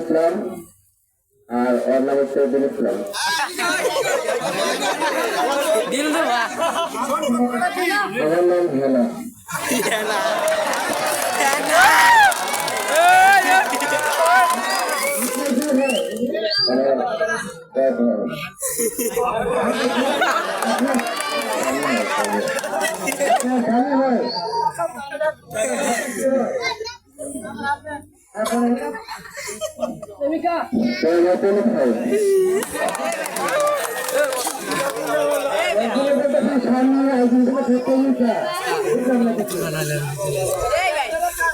ইসলাম আর ওর নাম হচ্ছে দিল ইসলাম। আমার নাম হেনা।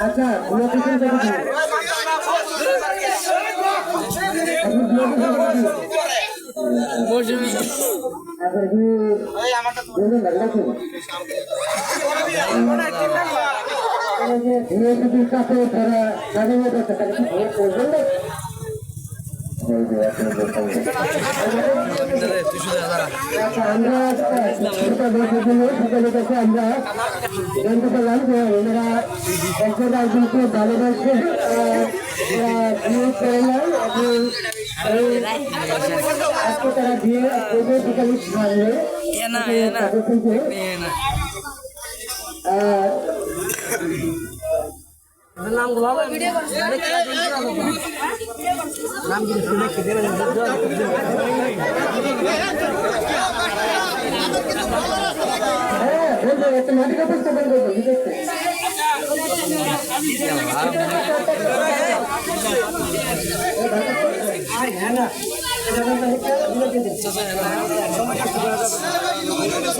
আচ্ছা আমরা জানতে পারলাম যে ওনারা একজন একজনকে ভালোবাসে করে নেয় এবং আজকে তারা বিয়ে বিকালের সামনে নাম